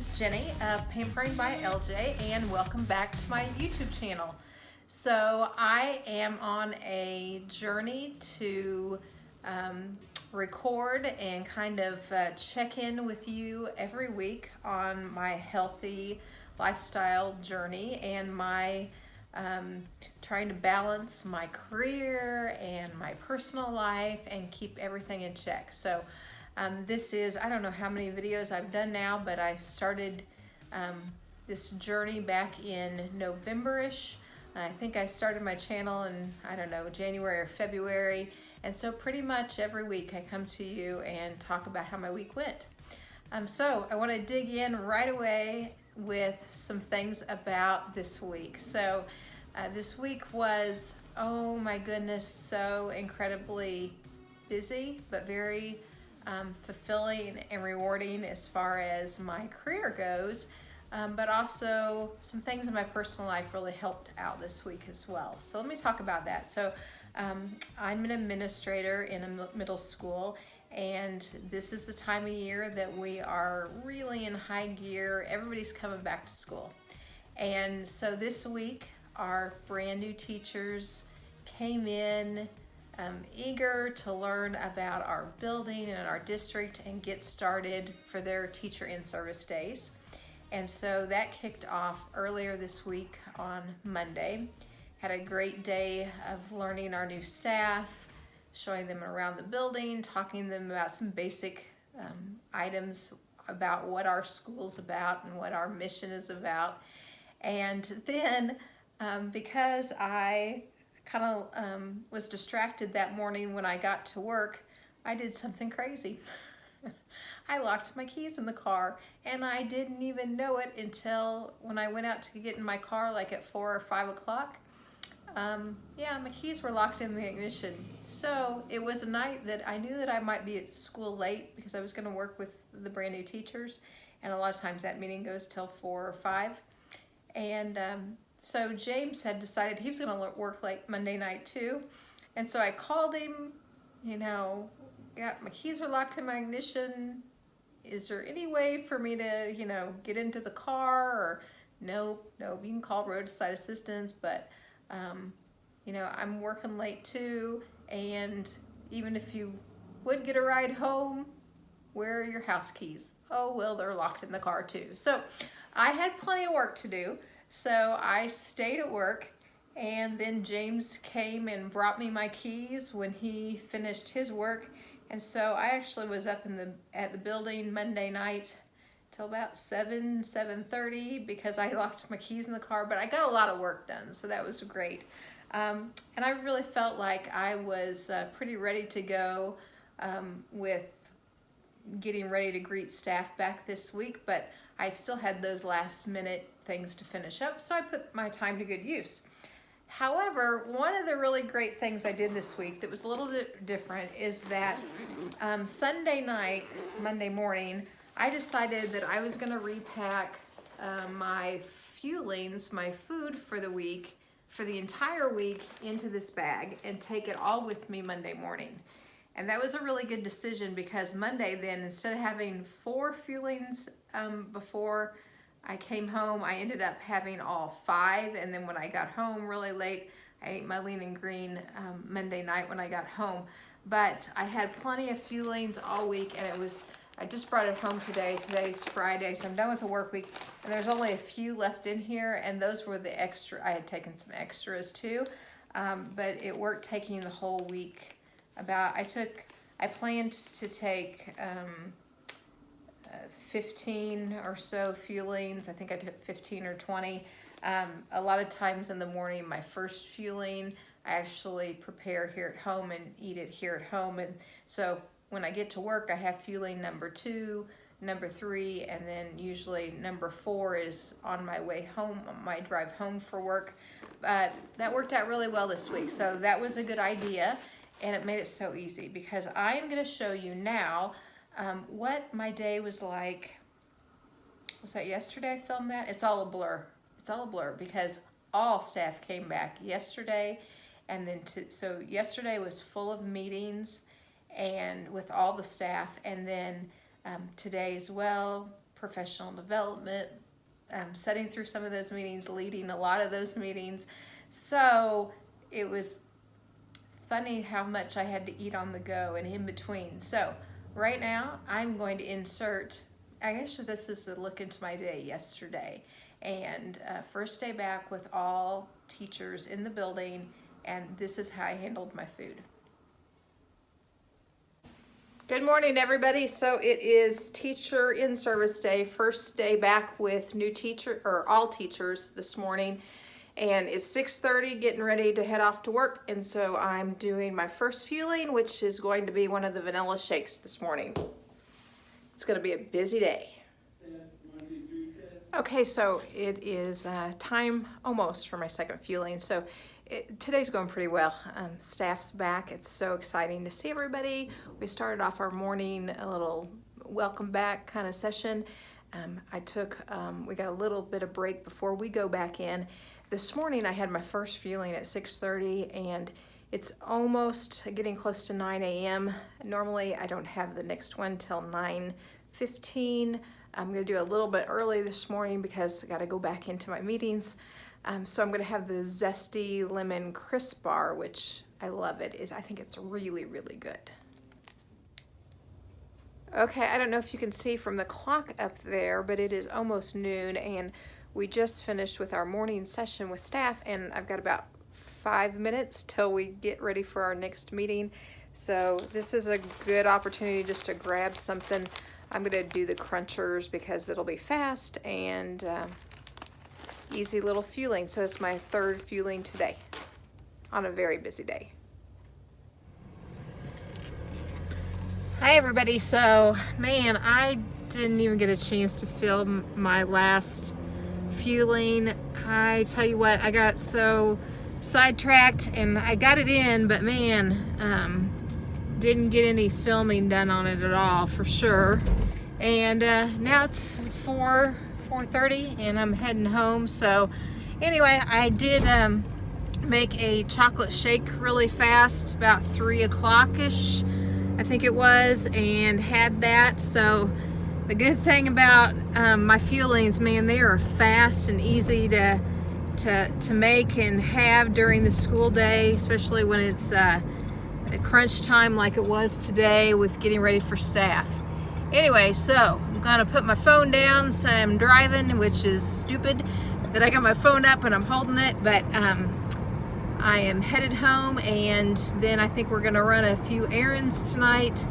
is Jenny of Pampering by LJ, and welcome back to my YouTube channel. So I am on a journey to record and kind of check in with you every week on my healthy lifestyle journey and my trying to balance my career and my personal life and keep everything in check. So this is, I don't know how many videos I've done now, but I started this journey back in November-ish. I think I started my channel in, I don't know, January or February. And so pretty much every week I come to you and talk about how my week went. So I want to dig in right away with some things about this week. So this week was, oh my goodness, so incredibly busy, but very fulfilling and rewarding as far as my career goes, but also some things in my personal life really helped out this week as well. So let me talk about that. So I'm an administrator in a middle school, and this is the time of year that we are really in high gear. Everybody's coming back to school. And so this week, our brand new teachers came in eager to learn about our building and our district and get started for their teacher in-service days. And so that kicked off earlier this week on Monday. Had a great day of learning our new staff, showing them around the building, talking to them about some basic items about what our school's about and what our mission is about. And then because I kind of was distracted that morning when I got to work, I did something crazy. I locked my keys in the car, and I didn't even know it until when I went out to get in my car, like at 4 or 5 o'clock. Yeah, my keys were locked in the ignition. So it was a night that I knew that I might be at school late because I was going to work with the brand new teachers, and a lot of times that meeting goes till 4 or 5. And so James had decided he was going to work late Monday night too. And so I called him, my keys are locked in my ignition. Is there any way for me to, get into the car? Or no, you can call roadside assistance, but, I'm working late too. And even if you would get a ride home, where are your house keys? Oh, well, they're locked in the car too. So I had plenty of work to do. So I stayed at work, and then James came and brought me my keys when he finished his work. And so I actually was up at the building Monday night till about 7:30 because I locked my keys in the car, but I got a lot of work done, so that was great. And I really felt like I was pretty ready to go with getting ready to greet staff back this week, but I still had those last minute things to finish up, so I put my time to good use. However, one of the really great things I did this week that was a little bit different is that Sunday night, Monday morning, I decided that I was going to repack my fuelings, my food for the week, for the entire week, into this bag and take it all with me Monday morning. And that was a really good decision because Monday then, instead of having 4 fuelings before I came home, I ended up having all 5. And then when I got home really late, I ate my lean and green Monday night when I got home. But I had plenty of fuelings all week, and I just brought it home today. Today's Friday, so I'm done with the work week. And there's only a few left in here, and those were the extra. I had taken some extras too, but it worked taking the whole week. I planned to take 15 or so fuelings. I think I took 15 or 20. A lot of times in the morning, my first fueling, I actually prepare here at home and eat it here at home. And so when I get to work, I have fueling number 2, number 3, and then usually number 4 is on my way home, on my drive home for work. But that worked out really well this week. So that was a good idea. And it made it so easy because I am going to show you now what my day was like. Was that yesterday I filmed that? It's all a blur. It's all a blur because all staff came back yesterday. And then, so yesterday was full of meetings and with all the staff. And then today as well, professional development, sitting through some of those meetings, leading a lot of those meetings. So it was funny how much I had to eat on the go and in between. So right now I'm going to insert, actually this is the look into my day yesterday, and first day back with all teachers in the building, and this is how I handled my food. Good morning, everybody. So it is teacher in service day, first day back with new teacher, or all teachers this morning. And it's 6:30, getting ready to head off to work. And so I'm doing my first fueling, which is going to be one of the vanilla shakes this morning. It's going to be a busy day. Okay, so it is time almost for my second fueling. So today's going pretty well. Staff's back. It's so exciting to see everybody. We started off our morning a little welcome back kind of session. We got a little bit of break before we go back in. This morning I had my first fueling at 6:30, and it's almost getting close to 9 a.m. Normally I don't have the next one till 9:15. I'm going to do a little bit early this morning because I got to go back into my meetings. So I'm going to have the Zesty Lemon Crisp Bar, which I love it. I think it's really, really good. Okay, I don't know if you can see from the clock up there, but it is almost noon, and we just finished with our morning session with staff, and I've got about 5 minutes till we get ready for our next meeting. So this is a good opportunity just to grab something. I'm going to do the crunchers because it'll be fast and easy little fueling. So it's my third fueling today on a very busy day. Hi everybody. So man, I didn't even get a chance to film my last fueling. I tell you what, I got so sidetracked and I got it in, but man, didn't get any filming done on it at all for sure. And now it's 4:30 and I'm heading home. So anyway, I did make a chocolate shake really fast, about 3 o'clock-ish I think it was, and had that. So the good thing about my fuelings, man, they are fast and easy to make and have during the school day, especially when it's a crunch time like it was today with getting ready for staff. Anyway, so I'm gonna put my phone down. So I'm driving, which is stupid that I got my phone up and I'm holding it, but I am headed home, and then I think we're gonna run a few errands tonight,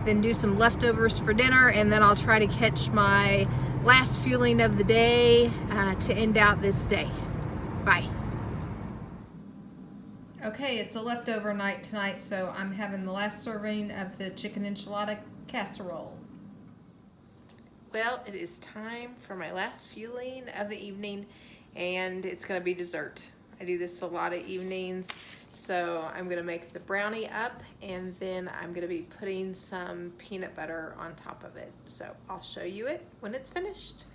then do some leftovers for dinner, and then I'll try to catch my last fueling of the day to end out this day. Bye. Okay, it's a leftover night tonight, so I'm having the last serving of the chicken enchilada casserole. Well, it is time for my last fueling of the evening, and it's gonna be dessert. I do this a lot of evenings, so I'm gonna make the brownie up, and then I'm gonna be putting some peanut butter on top of it. So I'll show you it when it's finished.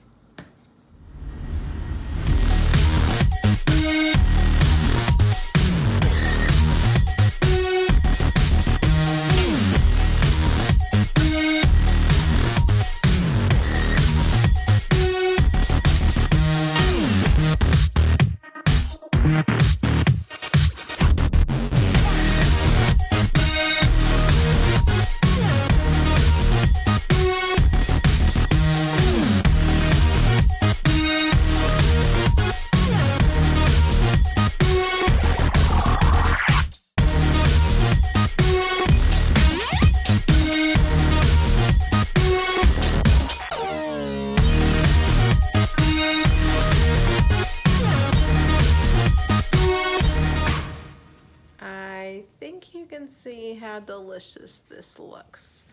See how delicious this looks.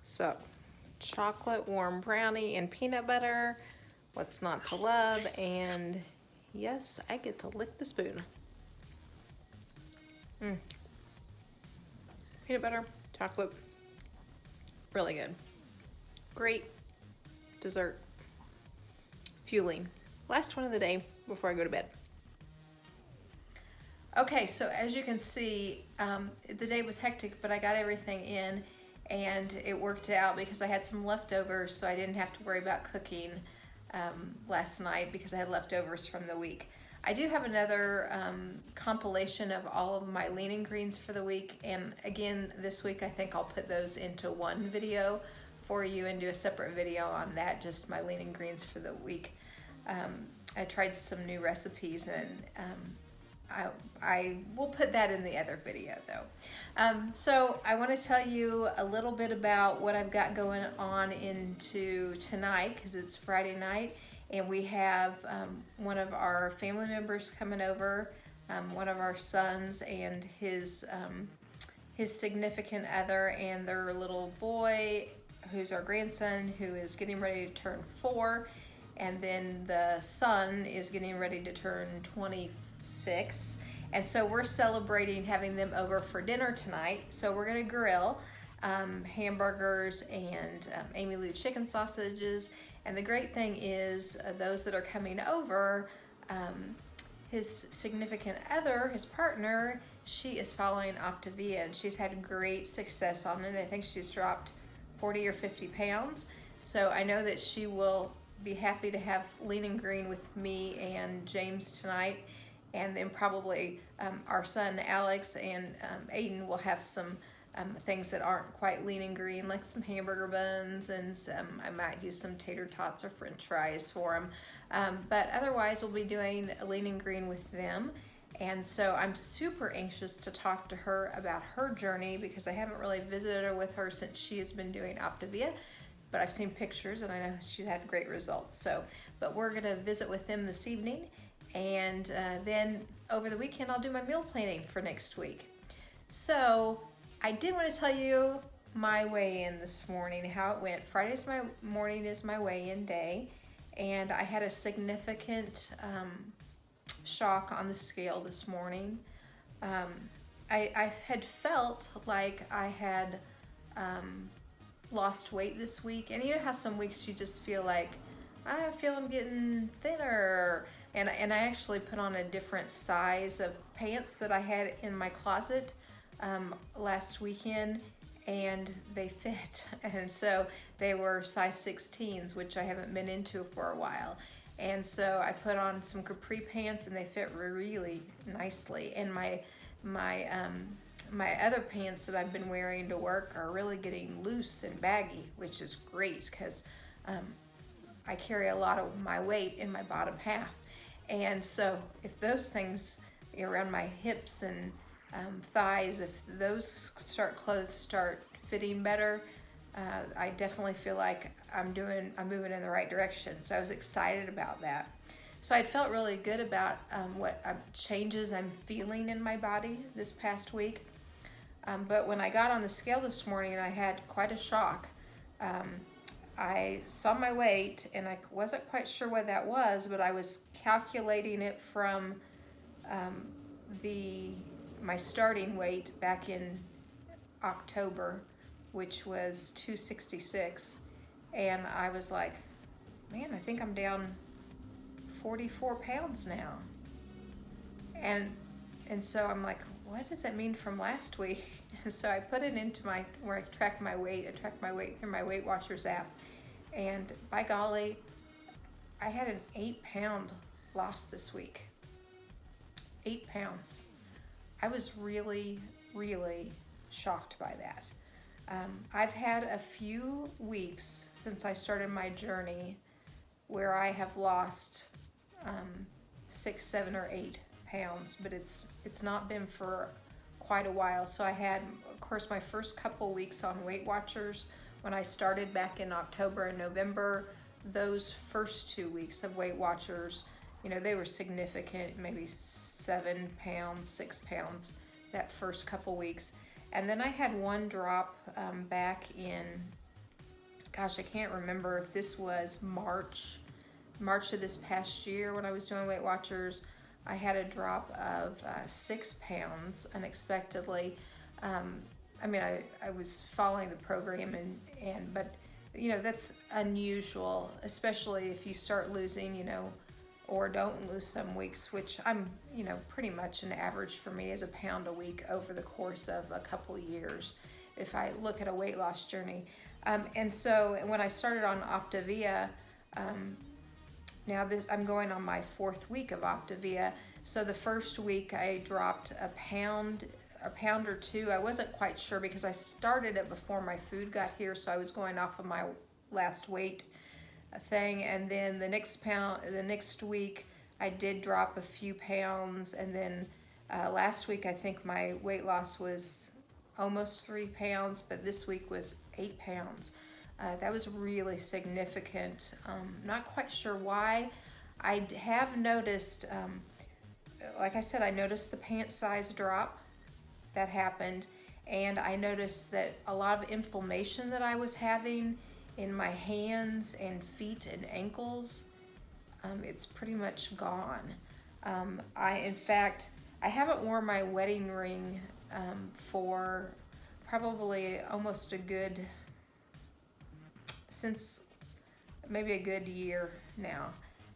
So chocolate warm brownie and peanut butter, what's not to love? And yes, I get to lick the spoon. Peanut butter, chocolate, really good. Great dessert, fueling. Last one of the day before I go to bed. Okay, so as you can see, the day was hectic, but I got everything in, and it worked out because I had some leftovers, so I didn't have to worry about cooking last night because I had leftovers from the week. I do have another compilation of all of my lean and greens for the week, and again this week I think I'll put those into one video for you and do a separate video on that, just my lean and greens for the week. I tried some new recipes, and I will put that in the other video though. So I want to tell you a little bit about what I've got going on into tonight, because it's Friday night and we have one of our family members coming over, one of our sons and his significant other and their little boy, who's our grandson, who is getting ready to turn 4, and then the son is getting ready to turn 26. And so we're celebrating having them over for dinner tonight. So we're gonna grill hamburgers and Amy Lou chicken sausages. And the great thing is those that are coming over, his significant other, his partner, she is following Optavia, and she's had great success on it. I think she's dropped 40 or 50 pounds. So I know that she will be happy to have lean and green with me and James tonight. And then probably our son Alex and Aiden will have some things that aren't quite lean and green, like some hamburger buns, and I might do some tater tots or french fries for them. But otherwise we'll be doing a lean and green with them. And so I'm super anxious to talk to her about her journey, because I haven't really visited her with her since she has been doing Optavia, but I've seen pictures and I know she's had great results. So, but we're gonna visit with them this evening, and then over the weekend I'll do my meal planning for next week. So I did want to tell you my weigh-in this morning, how it went. Friday's my morning is my weigh-in day, and I had a significant shock on the scale this morning. I had felt like I had lost weight this week, and you know how some weeks you just feel like, I feel I'm getting thinner, and I actually put on a different size of pants that I had in my closet last weekend, and they fit, and so they were size 16s, which I haven't been into for a while. And so I put on some capri pants and they fit really nicely. And my other pants that I've been wearing to work are really getting loose and baggy, which is great, because I carry a lot of my weight in my bottom half. And so if those things around my hips and thighs, if those clothes start fitting better, I definitely feel like I'm moving in the right direction. So I was excited about that. So I felt really good about what changes I'm feeling in my body this past week. But when I got on the scale this morning, I had quite a shock. I saw my weight and I wasn't quite sure what that was, but I was calculating it from my starting weight back in October, which was 266, and I was like, man, I think I'm down 44 pounds now. And so I'm like, what does that mean from last week? And so I put it into where I track my weight. I track my weight through my Weight Watchers app, and by golly, I had an 8-pound loss this week. 8 pounds. I was really, really shocked by that. I've had a few weeks since I started my journey where I have lost 6, 7, or 8 pounds, but it's not been for quite a while. So I had, of course, my first couple weeks on Weight Watchers when I started back in October and November. Those first 2 weeks of Weight Watchers, you know, they were significant, maybe 7 pounds, 6 pounds that first couple weeks. And then I had one drop back in, gosh, I can't remember if this was March of this past year when I was doing Weight Watchers. I had a drop of 6 pounds unexpectedly. I mean, I was following the program, but you know, that's unusual, especially if you start losing, you know, or don't lose some weeks, which I'm, you know, pretty much an average for me is a pound a week over the course of a couple years. if I look at a weight loss journey. And so when I started on Optavia, I'm going on my 4th week of Optavia. So the first week I dropped a pound or 2. I wasn't quite sure because I started it before my food got here, so I was going off of my last weight thing. And then the next week I did drop a few pounds, and then last week I think my weight loss was almost 3 pounds, but this week was 8 pounds. That was really significant. Not quite sure why. I have noticed, like I said, I noticed the pant size drop. That happened. And I noticed that a lot of inflammation that I was having in my hands and feet and ankles, it's pretty much gone. In fact, I haven't worn my wedding ring for probably almost since maybe a good year now,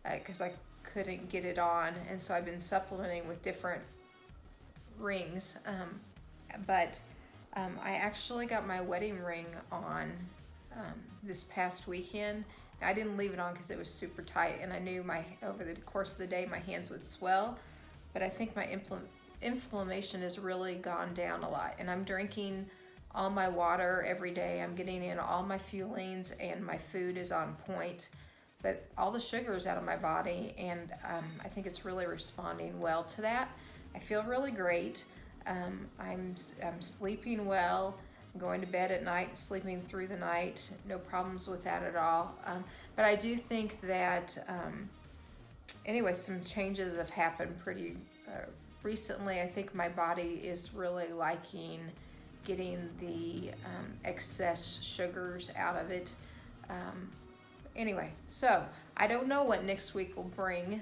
because I couldn't get it on, and so I've been supplementing with different rings. But I actually got my wedding ring on this past weekend. I didn't leave it on because it was super tight, and I knew over the course of the day my hands would swell, but I think my inflammation has really gone down a lot, and I'm drinking all my water every day. I'm getting in all my fuelings, and my food is on point, but all the sugar is out of my body, and I think it's really responding well to that. I feel really great. I'm sleeping well. I'm going to bed at night, sleeping through the night. No problems with that at all. But I do think that, anyway, some changes have happened pretty recently. I think my body is really liking getting the excess sugars out of it. Anyway, so I don't know what next week will bring.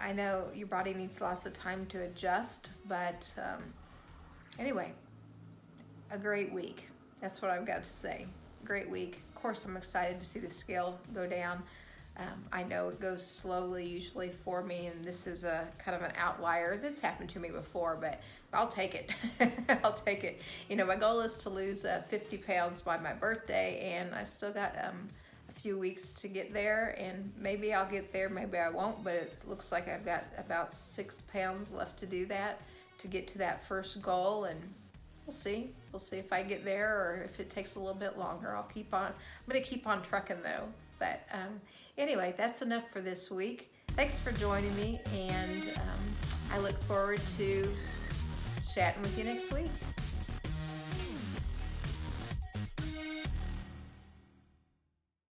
I know your body needs lots of time to adjust, but anyway, a great week. That's what I've got to say. Great week. Of course, I'm excited to see the scale go down. I know it goes slowly usually for me, and this is a kind of an outlier. That's happened to me before, but I'll take it. I'll take it. My goal is to lose 50 pounds by my birthday, and I've still got a few weeks to get there, and maybe I'll get there, maybe I won't, but it looks like I've got about 6 pounds left to do that, to get to that first goal, and we'll see if I get there or if it takes a little bit longer. I'm gonna keep on trucking though. But anyway, that's enough for this week. Thanks for joining me, and I look forward to chatting with you next week.